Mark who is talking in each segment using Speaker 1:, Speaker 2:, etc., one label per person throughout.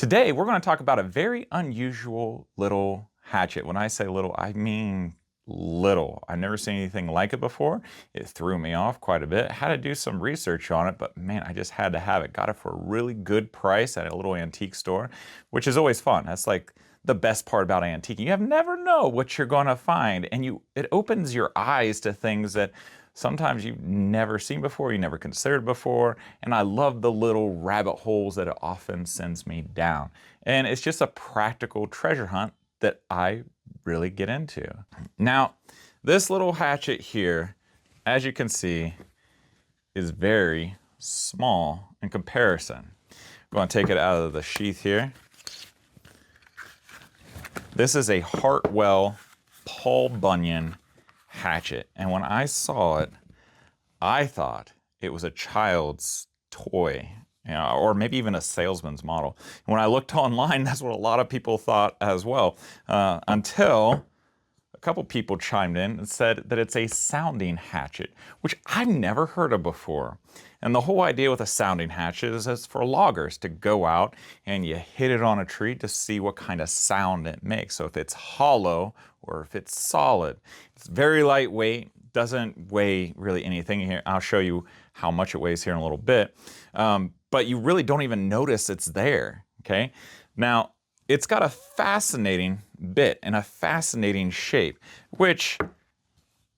Speaker 1: Today, we're going to talk about a very unusual little hatchet. When I say little, I mean little. I've never seen anything like it before. It threw me off quite a bit. Had to do some research on it, but man, I just had to have it. Got it for a really good price at a little antique store, which is always fun. That's like the best part about antiquing. You never know what you're going to find, and it opens your eyes to things that sometimes you've never seen before, you never considered before, and I love the little rabbit holes that it often sends me down. And it's just a practical treasure hunt that I really get into. Now, this little hatchet here, as you can see, is very small in comparison. I'm going to take it out of the sheath here. This is a Hartwell Paul Bunyan hatchet, and when I saw it, I thought it was a child's toy, or maybe even a salesman's model. And when I looked online, that's what a lot of people thought as well, until a couple people chimed in and said that it's a sounding hatchet, which I've never heard of before. And the whole idea with a sounding hatchet is it's for loggers to go out and you hit it on a tree to see what kind of sound it makes. So if it's hollow or if it's solid. It's very lightweight, doesn't weigh really anything here. I'll show you how much it weighs here in a little bit. But you really don't even notice it's there, okay? Now, it's got a fascinating bit and a fascinating shape, which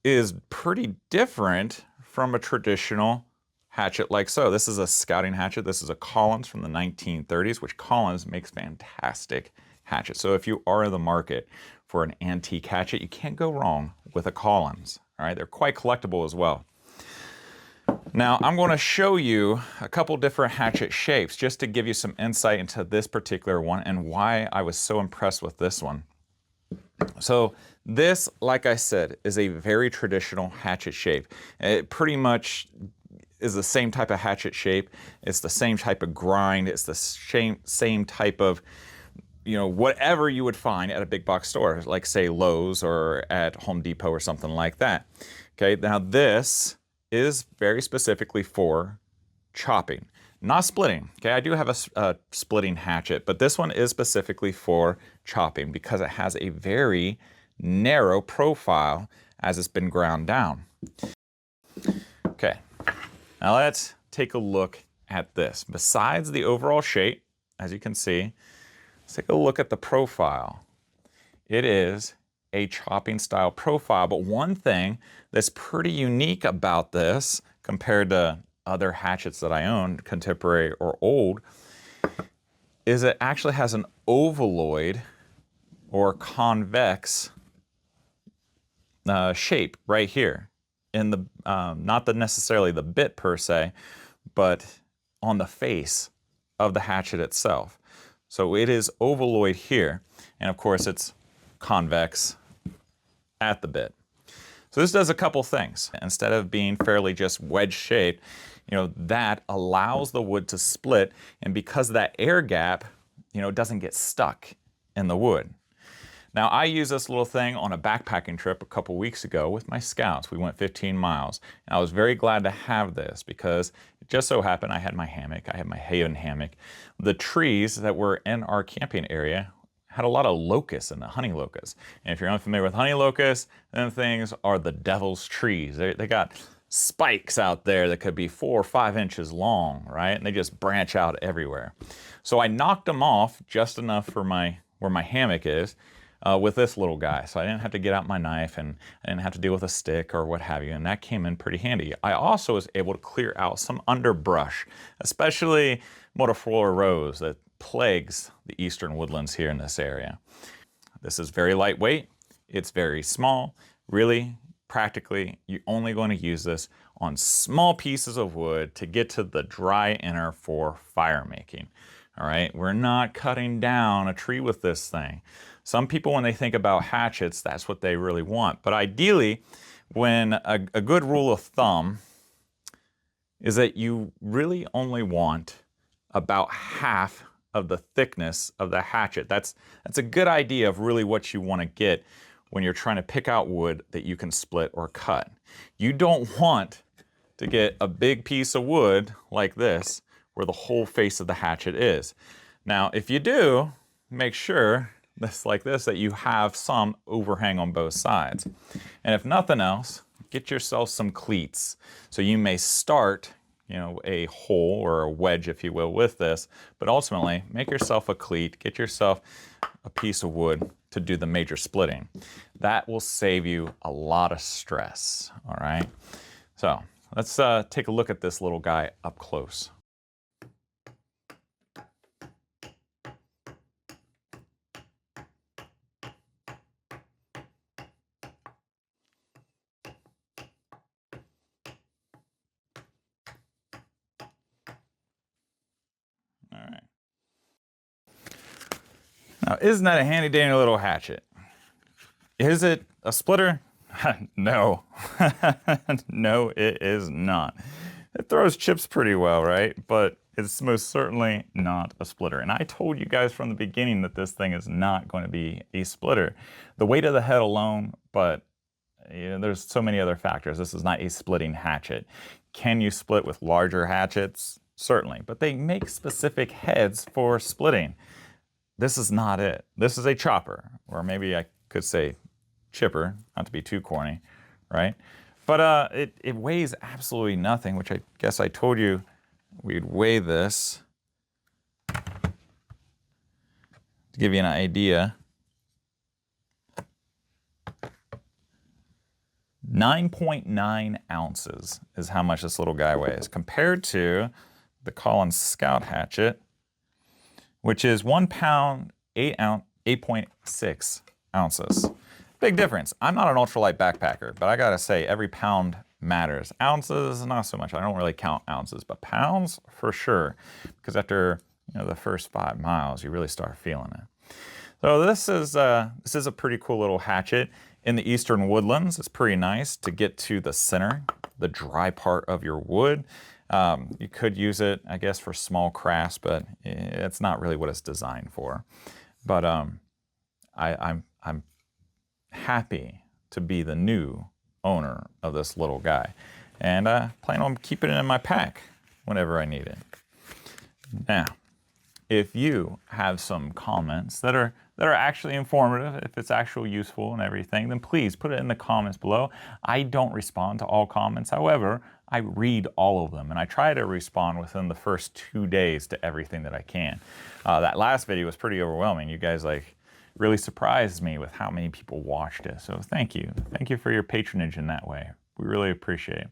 Speaker 1: is pretty different from a traditional hatchet like so. This is a scouting hatchet. This is a Collins from the 1930s, which Collins makes fantastic hatchets. So if you are in the market for an antique hatchet, you can't go wrong with a Collins. All right, they're quite collectible as well. Now, I'm going to show you a couple different hatchet shapes just to give you some insight into this particular one and why I was so impressed with this one. So this, like I said, is a very traditional hatchet shape. It pretty much is the same type of hatchet shape. It's the same type of grind. It's the same type of, whatever you would find at a big box store, like say Lowe's or at Home Depot or something like that. Okay, now this is very specifically for chopping, not splitting. Okay, I do have a splitting hatchet, but this one is specifically for chopping because it has a very narrow profile as it's been ground down. Okay, now let's take a look at this. Besides the overall shape, as you can see, let's take a look at the profile. It is a chopping style profile, but one thing that's pretty unique about this compared to other hatchets that I own, contemporary or old, is it actually has an ovaloid or convex shape right here in the not necessarily the bit per se, but on the face of the hatchet itself. So it is ovaloid here, and of course it's convex at the bit. So this does a couple things. Instead of being fairly just wedge shaped, that allows the wood to split, and because of that air gap, it doesn't get stuck in the wood. Now, I used this little thing on a backpacking trip a couple weeks ago with my scouts. We went 15 miles, and I was very glad to have this because it just so happened I had my hammock. I had my Haven hammock. The trees that were in our camping area had a lot of locusts in the honey locusts. And if you're unfamiliar with honey locusts, then things are the devil's trees. They got spikes out there that could be 4 or 5 inches long, right? And they just branch out everywhere. So I knocked them off just enough for where my hammock is with this little guy. So I didn't have to get out my knife and I didn't have to deal with a stick or what have you. And that came in pretty handy. I also was able to clear out some underbrush, especially Motiflora rose that plagues the eastern woodlands here in this area. This is very lightweight. It's very small. Really, practically, you're only going to use this on small pieces of wood to get to the dry inner for fire making. All right, we're not cutting down a tree with this thing. Some people, when they think about hatchets, that's what they really want. But ideally, when a good rule of thumb is that you really only want about half of the thickness of the hatchet. That's a good idea of really what you want to get when you're trying to pick out wood that you can split or cut. You don't want to get a big piece of wood like this where the whole face of the hatchet is. Now, if you do, make sure like this, that you have some overhang on both sides. And if nothing else, get yourself some cleats. So you may start, a hole or a wedge, if you will, with this, but ultimately make yourself a cleat, get yourself a piece of wood to do the major splitting. That will save you a lot of stress, all right? So let's take a look at this little guy up close. All right. Now, isn't that a handy dandy little hatchet? Is it a splitter? No. No, it is not. It throws chips pretty well, right? But it's most certainly not a splitter. And I told you guys from the beginning that this thing is not going to be a splitter. The weight of the head alone, but there's so many other factors. This is not a splitting hatchet. Can you split with larger hatchets? Certainly, but they make specific heads for splitting. This is not it. This is a chopper, or maybe I could say chipper, not to be too corny, right? But it weighs absolutely nothing, which I guess I told you we'd weigh this to give you an idea. 9.9 ounces is how much this little guy weighs, compared to the Collins Scout hatchet, which is 1 pound, 8.6 ounces. Big difference. I'm not an ultralight backpacker, but I gotta say, every pound matters. Ounces, not so much. I don't really count ounces, but pounds for sure, because after the first 5 miles, you really start feeling it. So this is a pretty cool little hatchet. In the eastern woodlands, it's pretty nice to get to the center, the dry part of your wood. You could use it, I guess, for small crafts, but it's not really what it's designed for. But I'm happy to be the new owner of this little guy, and I plan on keeping it in my pack whenever I need it. Now, if you have some comments that are actually informative, if it's actually useful and everything, then please put it in the comments below. I don't respond to all comments. However, I read all of them, and I try to respond within the first 2 days to everything that I can. That last video was pretty overwhelming. You guys really surprised me with how many people watched it. So thank you. Thank you for your patronage in that way. We really appreciate it.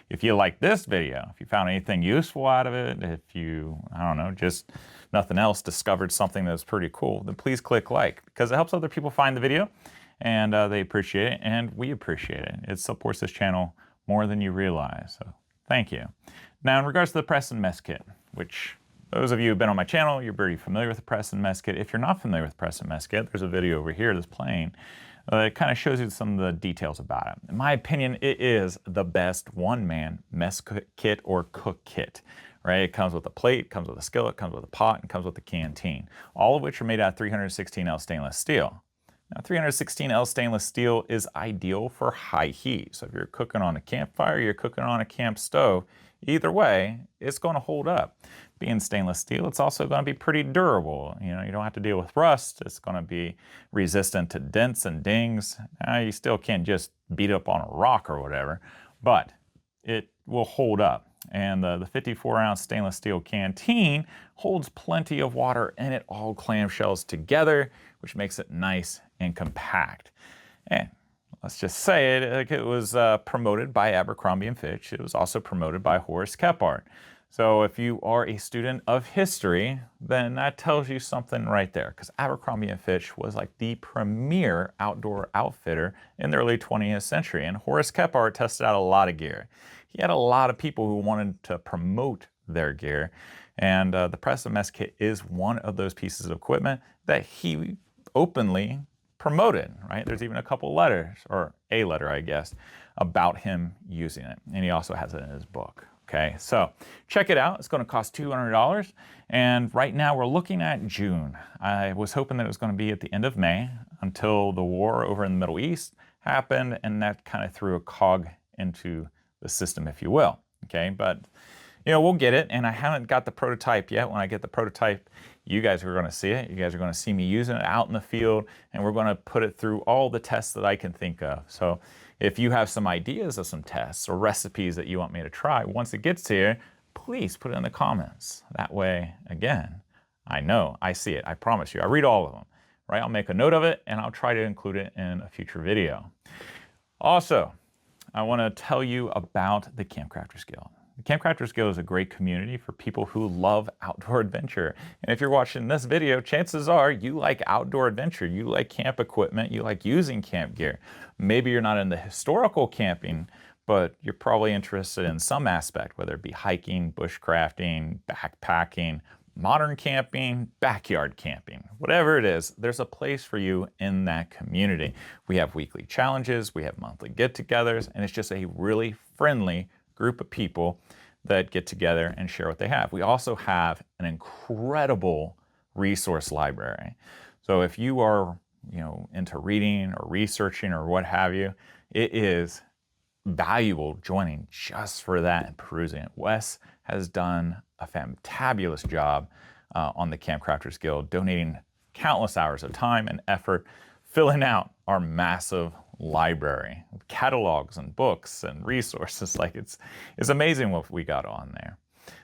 Speaker 1: If you like this video, if you found anything useful out of it, if you, I don't know, just nothing else, discovered something that's pretty cool, then please click like, because it helps other people find the video, and they appreciate it, and we appreciate it. It supports this channel more than you realize, so thank you. Now, in regards to the Press and Mess Kit, which those of you who've been on my channel, you're very familiar with the Press and Mess Kit. If you're not familiar with the Press and Mess Kit, there's a video over here that's playing. It kind of shows you some of the details about it. In my opinion, it is the best one-man mess kit or cook kit, right? It comes with a plate, comes with a skillet, comes with a pot, and comes with a canteen, all of which are made out of 316L stainless steel. Now, 316L stainless steel is ideal for high heat. So if you're cooking on a campfire, you're cooking on a camp stove, either way, it's going to hold up. Being stainless steel, it's also going to be pretty durable. You don't have to deal with rust. It's going to be resistant to dents and dings. You still can't just beat up on a rock or whatever, but it will hold up. And the 54-ounce stainless steel canteen holds plenty of water in it, all clamshells together, which makes it nice and compact. And let's just say it was promoted by Abercrombie & Fitch. It was also promoted by Horace Kephart. So if you are a student of history, then that tells you something right there, because Abercrombie & Fitch was like the premier outdoor outfitter in the early 20th century, and Horace Kephart tested out a lot of gear. He had a lot of people who wanted to promote their gear, and the Press and Mess Kit is one of those pieces of equipment that he openly promoted, right? There's even a couple letters, or a letter, I guess, about him using it, and he also has it in his book. Okay, so check it out. It's going to cost $200, and right now we're looking at June. I was hoping that it was going to be at the end of May until the war over in the Middle East happened, and that kind of threw a cog into the system, if you will. Okay, but we'll get it, and I haven't got the prototype yet. When I get the prototype You guys are going to see it. You guys are going to see me using it out in the field, and we're going to put it through all the tests that I can think of. So if you have some ideas of some tests or recipes that you want me to try, once it gets here, please put it in the comments. That way, again, I know, I see it, I promise you. I read all of them, right? I'll make a note of it, and I'll try to include it in a future video. Also, I want to tell you about the Campcrafters Guild. The Campcrafters Guild is a great community for people who love outdoor adventure. And if you're watching this video, chances are you like outdoor adventure, you like camp equipment, you like using camp gear. Maybe you're not into historical camping, but you're probably interested in some aspect, whether it be hiking, bushcrafting, backpacking, modern camping, backyard camping, whatever it is, there's a place for you in that community. We have weekly challenges, we have monthly get-togethers, and it's just a really friendly group of people that get together and share what they have. We also have an incredible resource library. So if you are, into reading or researching or what have you, it is valuable joining just for that and perusing it. Wes has done a fantabulous job on the Campcrafters Guild, donating countless hours of time and effort, filling out our massive library with catalogs and books and resources. Like it's amazing what we got on there.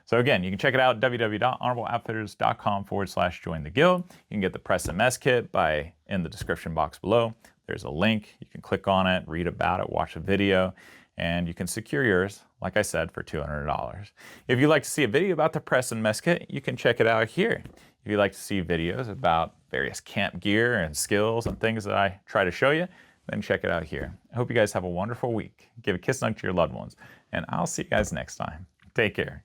Speaker 1: So again, you can check it out, www.honorableoutfitters.com/join the guild. You can get the Press and Mess Kit in the description box below. There's a link. You can click on it, read about it, watch a video, and you can secure yours, like I said, for $200. If you'd like to see a video about the Press and Mess Kit, you can check it out here. If you'd like to see videos about various camp gear and skills and things that I try to show you, then check it out here. I hope you guys have a wonderful week. Give a kiss and hug to your loved ones, and I'll see you guys next time. Take care.